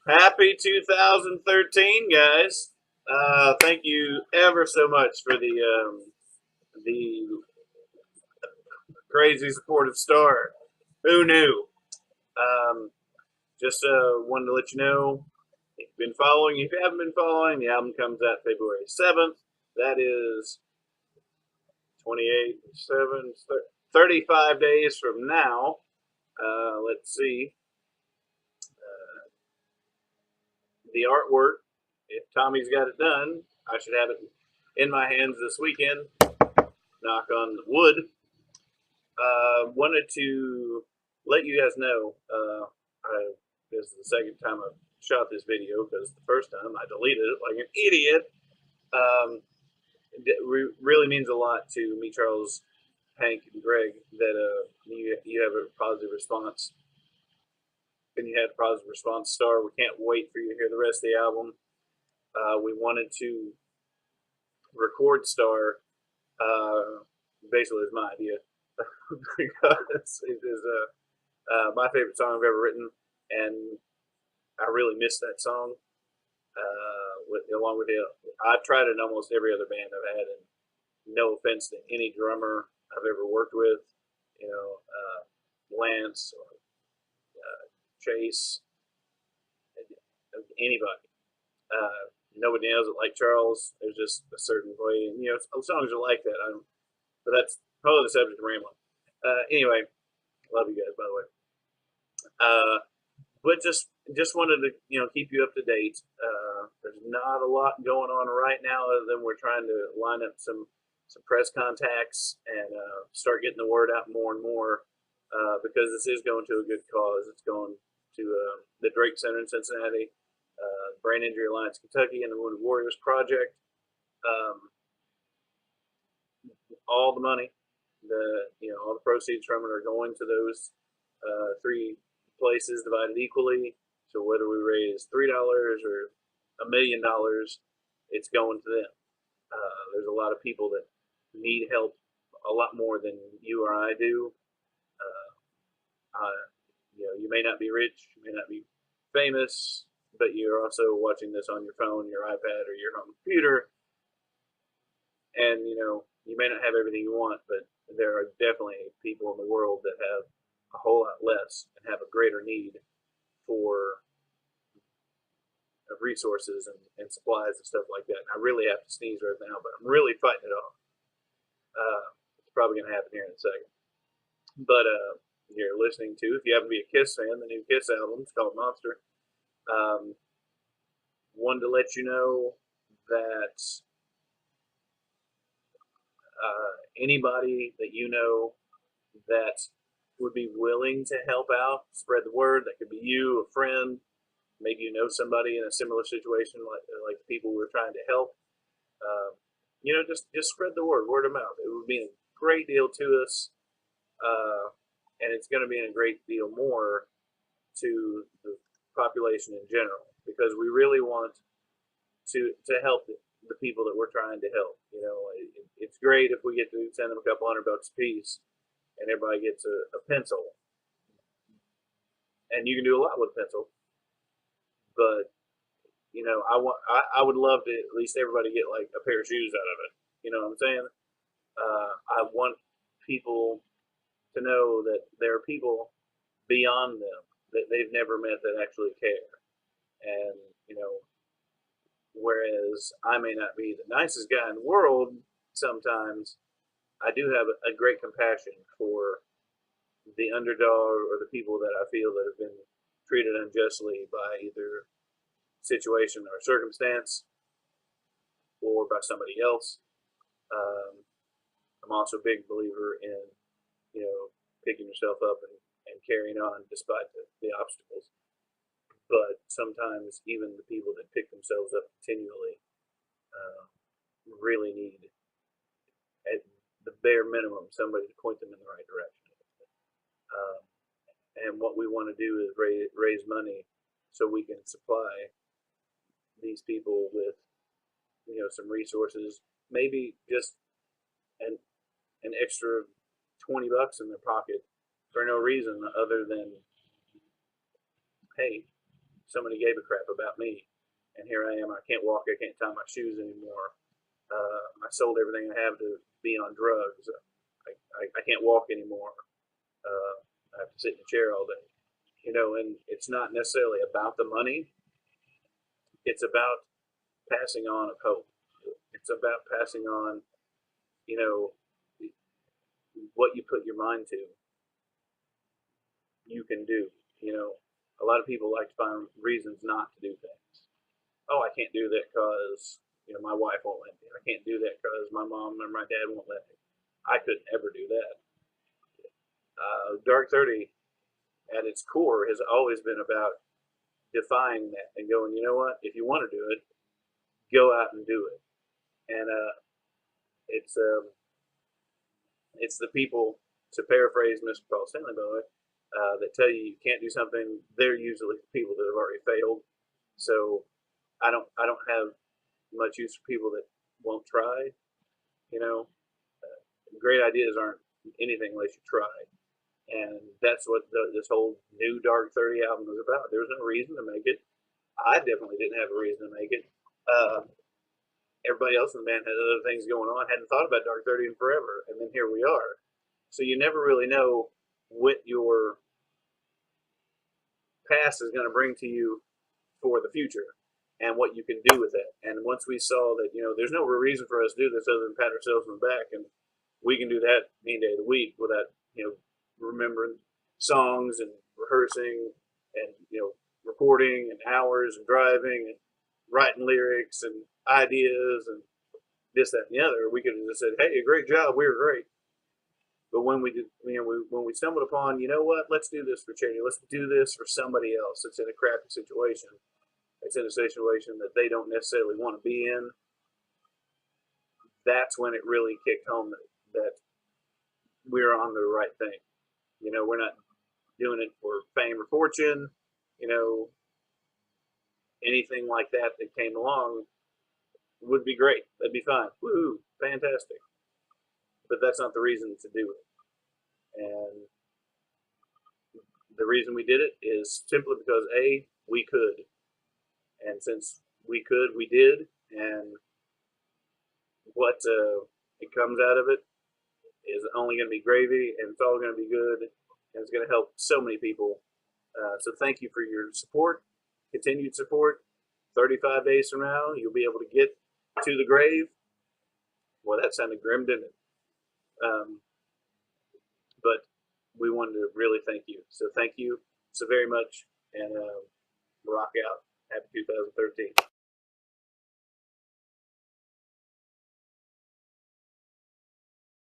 Happy 2013, guys. Thank you ever so much for the crazy supportive star. Who knew? Um, just wanted to let you know if you've been following. If you haven't been following, the album comes out February 7th. That is 28, 7, 35 days from now. Let's see. The artwork, if Tommy's got it done, I should have it in my hands this weekend. Knock on wood. Wanted to let you guys know. This is the second time I've shot this video because the first time I deleted it like an idiot. Um, it really means a lot to me, Charles, Hank, and Greg that you have a positive response. And you had a positive response star. We can't wait for you to hear the rest of the album. We wanted to record star. Basically, is my idea because it is my favorite song I've ever written, and I really miss that song. Along with it, I've tried it in almost every other band I've had, and no offense to any drummer I've ever worked with, Lance or Chase, anybody. Nobody nails it like Charles. There's just a certain way, and songs are like that. But that's probably the subject of rambling. Anyway, love you guys, by the way. Uh, but just wanted to keep you up to date. There's not a lot going on right now other than we're trying to line up some press contacts and start getting the word out more and more because this is going to a good cause. It's going to the Drake Center in Cincinnati, Brain Injury Alliance Kentucky, and the Wounded Warriors Project. Um, all the money, all the proceeds from it are going to those three places divided equally. So whether we raise $3 or $1 million, it's going to them. There's a lot of people that need help a lot more than you or I do. Uh, you may not be rich, you may not be famous, but you're also watching this on your phone, your iPad, or your home computer, and you may not have everything you want, but there are definitely people in the world that have a whole lot less and have a greater need for resources and supplies and stuff like that. And I really have to sneeze right now, but I'm really fighting it off. It's probably going to happen here in a second. But you're listening to, if you happen to be a Kiss fan, the new Kiss album, it's called Monster. Um, Wanted to let you know that anybody that you know that would be willing to help out, spread the word. That could be you, a friend, maybe you know somebody in a similar situation like the people we're trying to help. Just spread the word of mouth. It would mean a great deal to us, and it's going to mean a great deal more to the population in general because we really want to help the people that we're trying to help. It's great if we get to send them a couple $100 a piece, and everybody gets a pencil, and you can do a lot with a pencil. But I would love to at least everybody get like a pair of shoes out of it. You know what I'm saying? I want people to know that there are people beyond them that they've never met that actually care. And whereas I may not be the nicest guy in the world, sometimes I do have a great compassion for the underdog or the people that I feel that have been treated unjustly by either situation or circumstance or by somebody else. Um, I'm also a big believer in, picking yourself up and carrying on despite the obstacles. But sometimes even the people that pick themselves up continually uh, really need, at the bare minimum, somebody to point them in the right direction. Um, and what we want to do is raise money so we can supply these people with some resources, maybe just an extra $20 in their pocket for no reason other than, hey, somebody gave a crap about me. And here I am. I can't walk. I can't tie my shoes anymore. I sold everything I have to be on drugs. I can't walk anymore. I have to sit in a chair all day. And it's not necessarily about the money. It's about passing on of hope. It's about passing on, you know, what you put your mind to, you can do. A lot of people like to find reasons not to do things. Oh, I can't do that because my wife won't let me. I can't do that because my mom or my dad won't let me. I couldn't ever do that. Dark 30 at its core has always been about defying that and going, you know what? If you want to do it, go out and do it. And it's it's the people, to paraphrase Mr. Paul Stanley, by the way, that tell you you can't do something. They're usually people that have already failed. So I don't have much use for people that won't try. Great ideas aren't anything unless you try. And that's what this whole new Dark 30 album was about. There was no reason to make it. I definitely didn't have a reason to make it. Everybody else in the band had other things going on, hadn't thought about Dark 30 in forever, and then here we are. So you never really know what your past is going to bring to you for the future and what you can do with it. And once we saw that, there's no reason for us to do this other than pat ourselves on the back, and we can do that any day of the week without, remembering songs and rehearsing and, recording and hours and driving and writing lyrics and ideas and this, that, and the other. We could have just said, "Hey, great job, we were great." But when we did, when we stumbled upon, let's do this for charity. Let's do this for somebody else that's in a crappy situation. It's in a situation that they don't necessarily want to be in. That's when it really kicked home that we're on the right thing. We're not doing it for fame or fortune. Anything like that came along would be great. That'd be fine. Woohoo, fantastic. But that's not the reason to do it. And the reason we did it is simply because we could. And since we could, we did. And what it comes out of it is only going to be gravy, and it's all going to be good, and it's going to help so many people. So thank you for your support, continued support. 35 days from now, you'll be able to get to the grave. Well, that sounded grim, didn't it? But we wanted to really thank you. So thank you so very much, and rock out. Happy 2013.